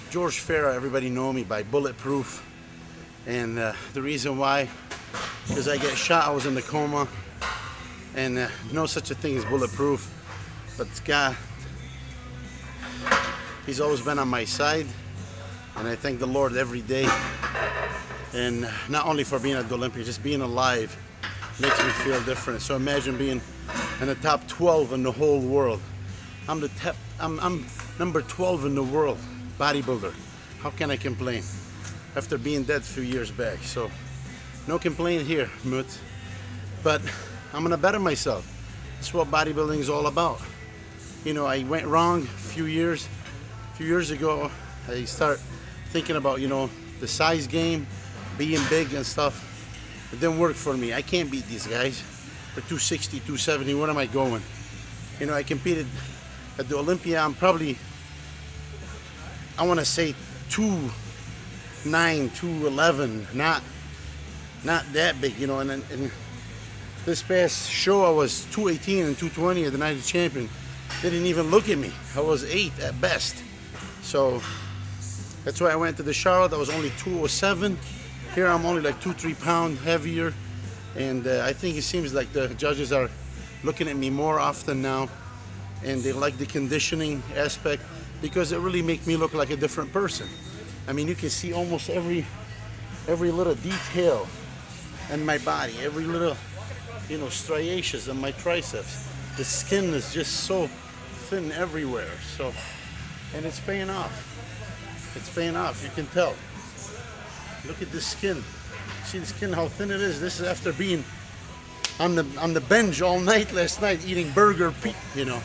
George Farah, everybody know me by Bulletproof. And the reason why, because I get shot, I was in the coma. And no such a thing as bulletproof. But God, He's always been on my side. And I thank the Lord every day. And not only for being at the Olympia, just being alive makes me feel different. So imagine being in the top 12 in the whole world. I'm number 12 in the world, bodybuilder. How can I complain? After being dead a few years back. So no complaint here, Mut. But I'm gonna better myself. That's what bodybuilding is all about. You know, I went wrong a few years ago. I start thinking about, you know, the size game, being big and stuff. It didn't work for me. I can't beat these guys. For 260, 270, where am I going? You know, I competed at the Olympia. I'm probably, I want to say 2'9", 211, not that big, you know. And this past show, I was 218 and 220 at the night of the champion. They didn't even look at me. I was 8th at best. So that's why I went to the Charlotte. I was only 207. Here I'm only like 2-3 pounds heavier. And I think it seems like the judges are looking at me more often now. And they like the conditioning aspect because it really makes me look like a different person. I mean, you can see almost every little detail in my body, every little, you know, striations in my triceps. The skin is just so thin everywhere. So, and it's paying off. It's paying off. You can tell. Look at the skin. See the skin, how thin it is. This is after being on the bench all night last night, eating burger, you know,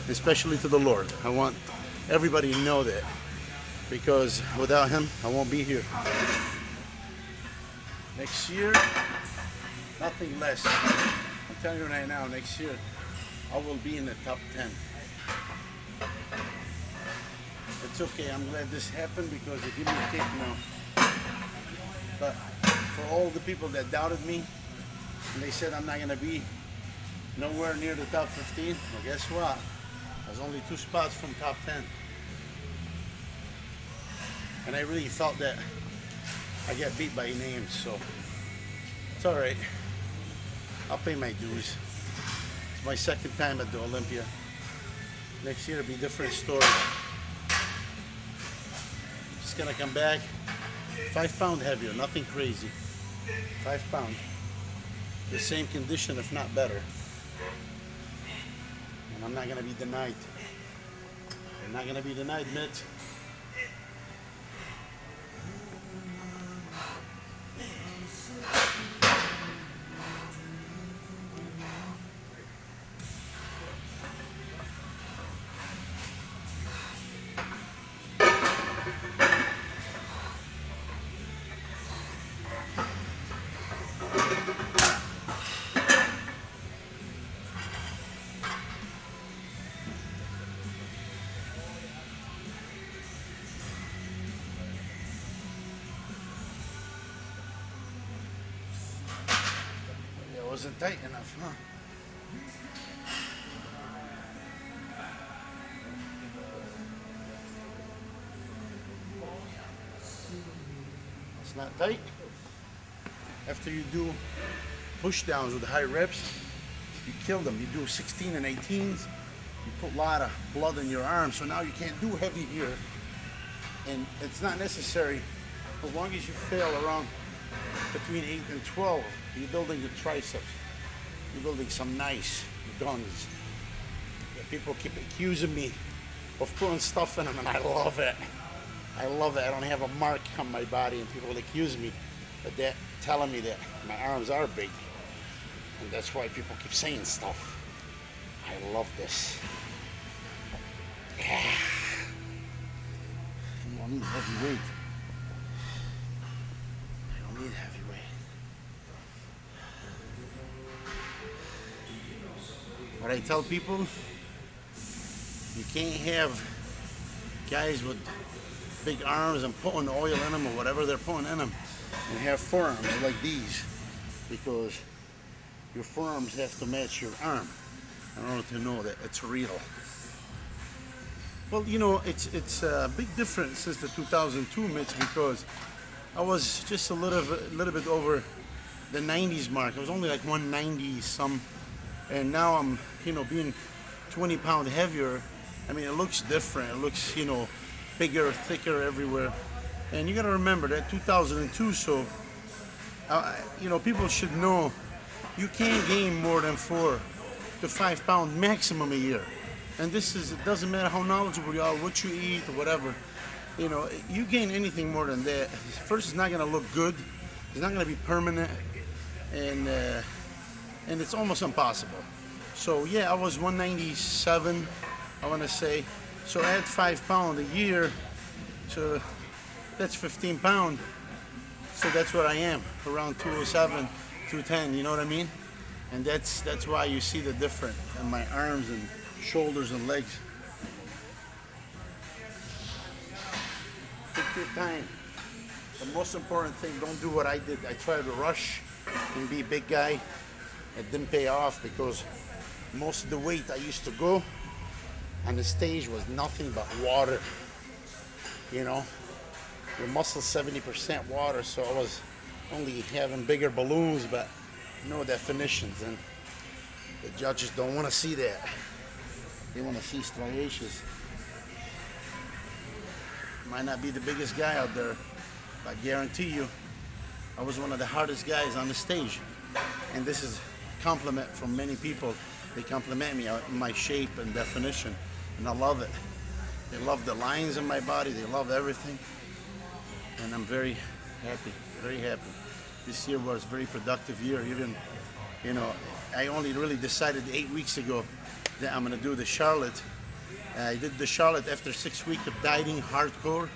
especially to the Lord. I want everybody to know that, because without Him, I won't be here. Next year, nothing less. I'm telling you right now, next year, I will be in the top 10. It's okay, I'm glad this happened because it gave me a kick now. But for all the people that doubted me, and they said I'm not going to be nowhere near the top 15, well, guess what? I was only 2 spots from top 10. And I really felt that I got beat by names, so it's all right. I'll pay my dues. It's my 2nd time at the Olympia. Next year it'll be a different story. Just gonna come back 5 pounds heavier, nothing crazy. 5 pounds. The same condition, if not better. And I'm not gonna be denied. I'm not gonna be denied, Mitt. Wasn't tight enough, huh? It's not tight. After you do push downs with high reps, you kill them. You do 16 and 18s, you put a lot of blood in your arms, so now you can't do heavy here. And it's not necessary, as long as you fail around between 8 and 12, you're building the triceps. You're building some nice guns. People keep accusing me of putting stuff in them, and I love it. I love it. I don't have a mark on my body, and people will accuse me of that, telling me that my arms are big. And that's why people keep saying stuff. I love this. Yeah. You don't need heavy weight. I don't need heavy weight. What I tell people, you can't have guys with big arms and putting oil in them or whatever they're putting in them and have forearms like these, because your forearms have to match your arm in order to know that it's real. Well, it's a big difference since the 2002 mitts because I was just a little bit over the 90s mark. I was only like 190 some, and now I'm being 20 pound heavier. I mean, it looks different. It looks bigger, thicker everywhere. And you got to remember that 2002. So people should know you can't gain more than 4 to 5 pound maximum a year. And it doesn't matter how knowledgeable you are, what you eat, or whatever. You gain anything more than that. First, it's not going to look good. It's not going to be permanent. And it's almost impossible. So, yeah, I was 197, I want to say. So add 5 pounds a year. So that's 15 pounds. So that's what I am, around 207, 210, you know what I mean? And that's why you see the difference in my arms and shoulders and legs. Take your time. The most important thing, don't do what I did. I tried to rush and be a big guy. It didn't pay off because most of the weight I used to go on the stage was nothing but water. Your muscle 70% water, so I was only having bigger balloons, but no definitions, and the judges don't want to see that. They want to see striations. Might not be the biggest guy out there, but I guarantee you, I was one of the hardest guys on the stage. And this is a compliment from many people. They compliment me on my shape and definition, and I love it. They love the lines in my body. They love everything. And I'm very happy, very happy. This year was a very productive year. Even, I only really decided 8 weeks ago that I'm gonna do the Charlotte. I did the Charlotte after 6 weeks of dieting hardcore,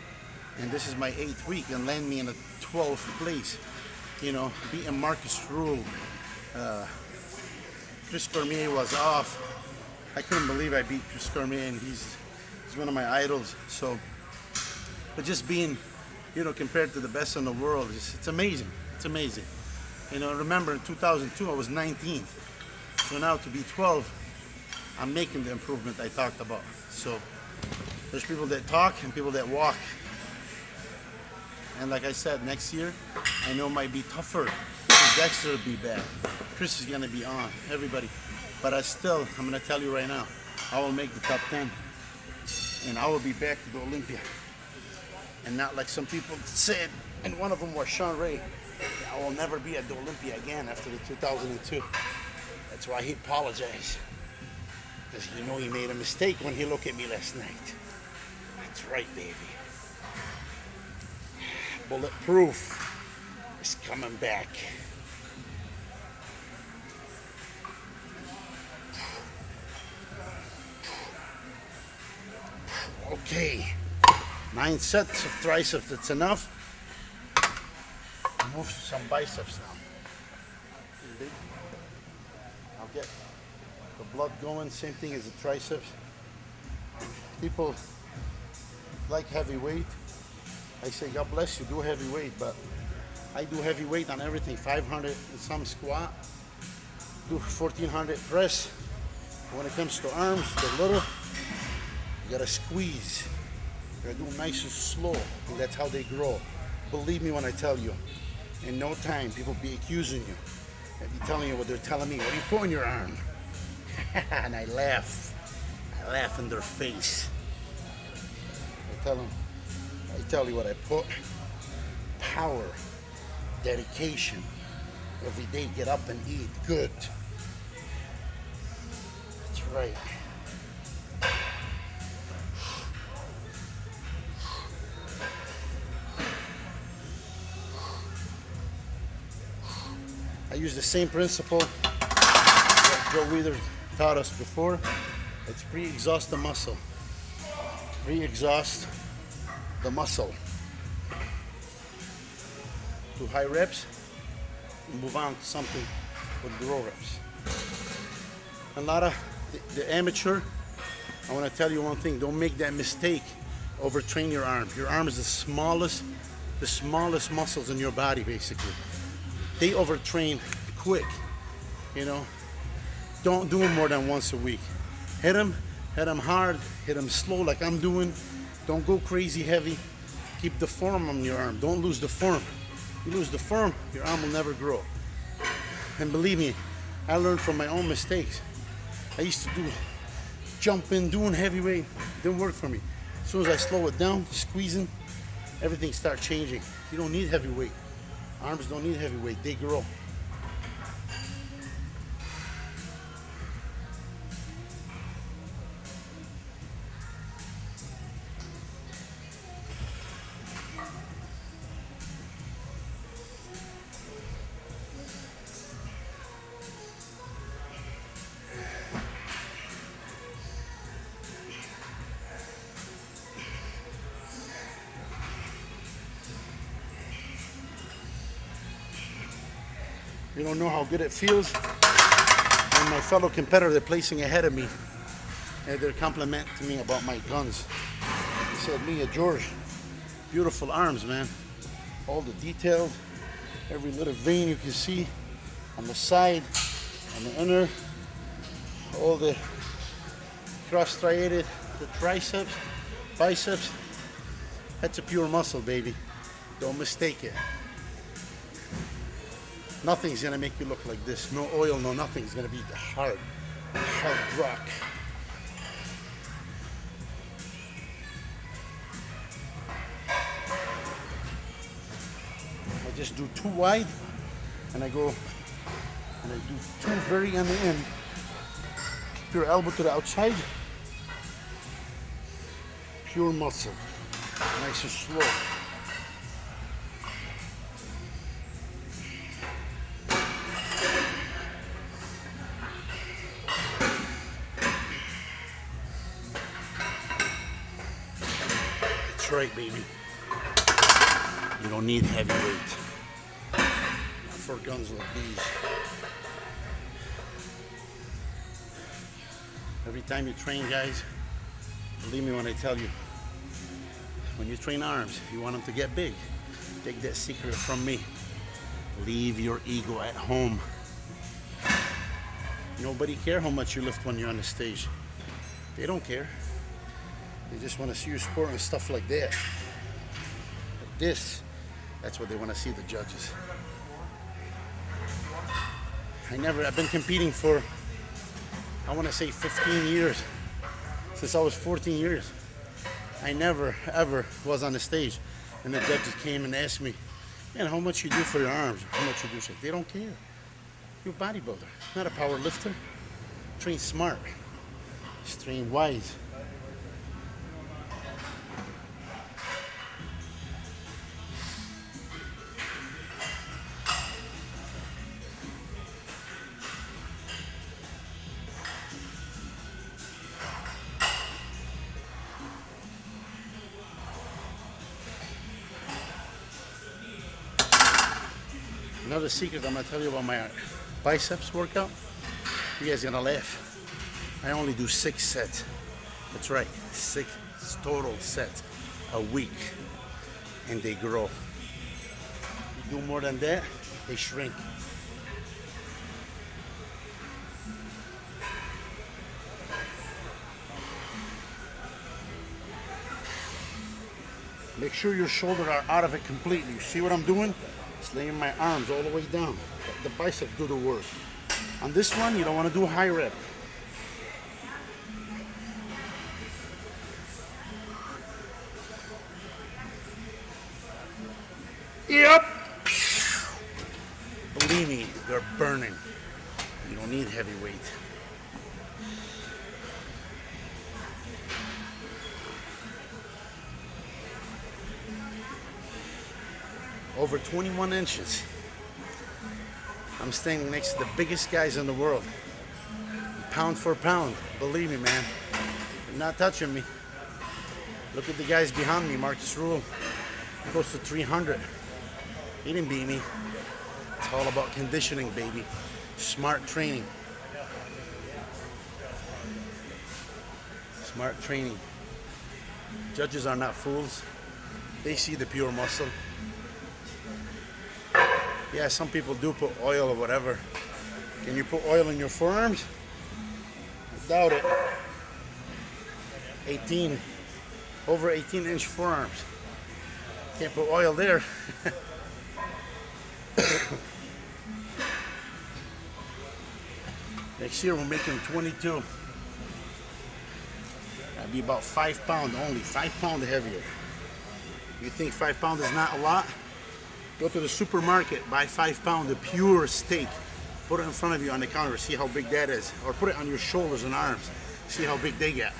and this is my 8th week and land me in a 12th place. Beating Marcus Rule. Chris Cormier was off. I couldn't believe I beat Chris Cormier, and he's one of my idols. So, but just being, compared to the best in the world, it's amazing. It's amazing. Remember in 2002 I was 19th. So now to be 12, I'm making the improvement I talked about. So there's people that talk and people that walk. And like I said, next year I know it might be tougher. Dexter will be back. Kris is gonna be on. Everybody. But I'm gonna tell you right now, I will make the top 10. And I will be back to the Olympia. And not like some people said, and one of them was Sean Ray, I will never be at the Olympia again after the 2002. That's why he apologized. Because he made a mistake when he looked at me last night. That's right, baby. Bulletproof is coming back. Okay. 9 sets of triceps, that's enough. Move to some biceps now. Big. I'll get the blood going, same thing as the triceps. People like heavy weight. I say, God bless you, do heavy weight, but I do heavy weight on everything. 500 and some squat, do 1400 press. When it comes to arms, they're little. You gotta squeeze. You gotta do them nice and slow, and that's how they grow. Believe me when I tell you. In no time, people be accusing you. They be telling you what they're telling me. What do you put in your arm? And I laugh. I laugh in their face. I tell you what I put. Power, dedication. Every day, get up and eat good. That's right. I use the same principle that Joe Weider taught us before. It's pre-exhaust the muscle. Pre-exhaust the muscle. Do high reps and move on to something with low reps. A lot of the amateur, I want to tell you one thing, don't make that mistake. Overtrain your arm. Your arm is the smallest muscles in your body, basically. They overtrain quick, Don't do them more than once a week. Hit them Hit them hard, hit them slow like I'm doing. Don't go crazy heavy. Keep the form on your arm. Don't lose the form. You lose the form, your arm will never grow. And believe me, I learned from my own mistakes. I used to do jumping, doing heavyweight. It didn't work for me. As soon as I slow it down, squeezing, everything starts changing. You don't need heavyweight. Arms don't need heavyweight, they grow. You don't know how good it feels when my fellow competitor, they're placing ahead of me, and they're complimenting me about my guns. They said, Mia, George, beautiful arms, man. All the details, every little vein you can see on the side, on the inner, all the cross-striated, the triceps, biceps. That's a pure muscle, baby. Don't mistake it. Nothing's gonna make you look like this. No oil, no nothing. It's gonna be hard rock. I just do 2 wide, and I go, and I do 2 very on the end. Keep your elbow to the outside. Pure muscle. Nice and slow. Right, baby. You don't need heavyweight for guns like these. Every time you train, guys, believe me when I tell you, when you train arms, you want them to get big. Take that secret from me. Leave your ego at home. Nobody cares how much you lift when you're on the stage. They don't care. They just want to see you sport and stuff like that. But this, that's what they want to see, the judges. I've been competing for, I want to say 15 years. Since I was 14 years. I never, ever was on the stage. And the judges came and asked me, man, how much you do for your arms? How much you do? They don't care. You're a bodybuilder, not a power lifter. Train smart. Just train wise. Another secret I'm gonna tell you about my biceps workout. You guys are gonna laugh. I only do 6 sets. That's right, 6 total sets a week, and they grow. You do more than that, they shrink. Make sure your shoulders are out of it completely. You see what I'm doing? Just laying my arms all the way down. The biceps do the work. On this one, you don't want to do high rep. Yep. Believe me, they're burning. You don't need heavy weight. Over 21 inches. I'm standing next to the biggest guys in the world. Pound for pound. Believe me, man. You're not touching me. Look at the guys behind me. Marcus Rule, close to 300. He didn't beat me. It's all about conditioning, baby. Smart training. Smart training. Judges are not fools. They see the pure muscle. Yeah, some people do put oil or whatever. Can you put oil in your forearms? I doubt it. 18, over 18-inch forearms. Can't put oil there. Next year we'll make him 22. That'd be about 5 pounds only, 5 pounds heavier. You think 5 pounds is not a lot? Go to the supermarket, buy 5 pounds of pure steak. Put it in front of you on the counter, see how big that is. Or put it on your shoulders and arms, see how big they get.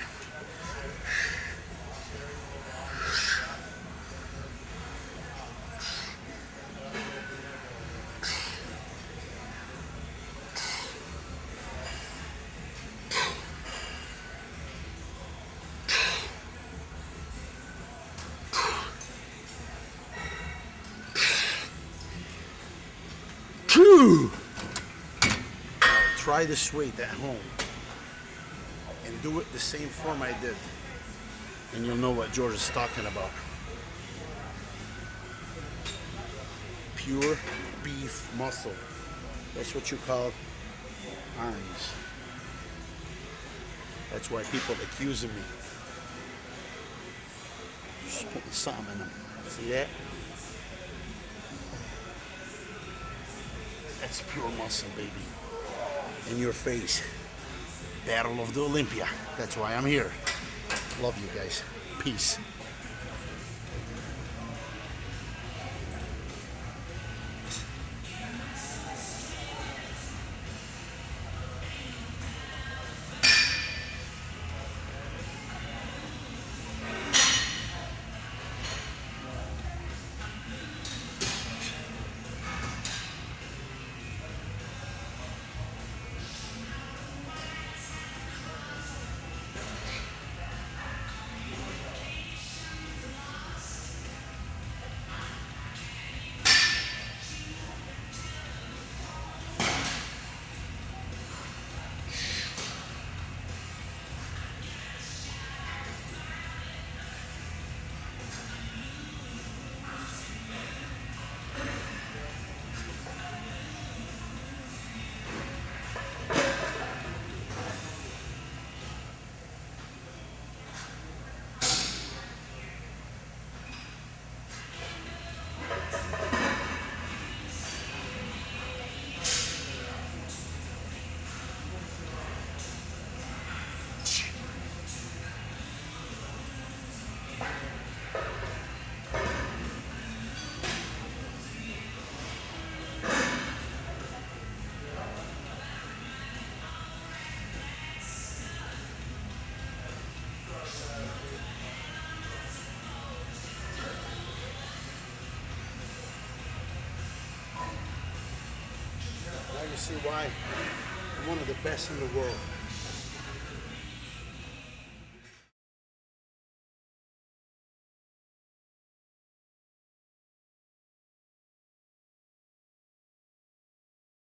Try this weight at home and do it the same form I did, and you'll know what George is talking about. Pure beef muscle. That's what you call arms. That's why people accusing me. Just putting something in them. See that? That's pure muscle, baby. In your face. Battle of the Olympia. That's why I'm here. Love you guys. Peace. You see why I'm one of the best in the world.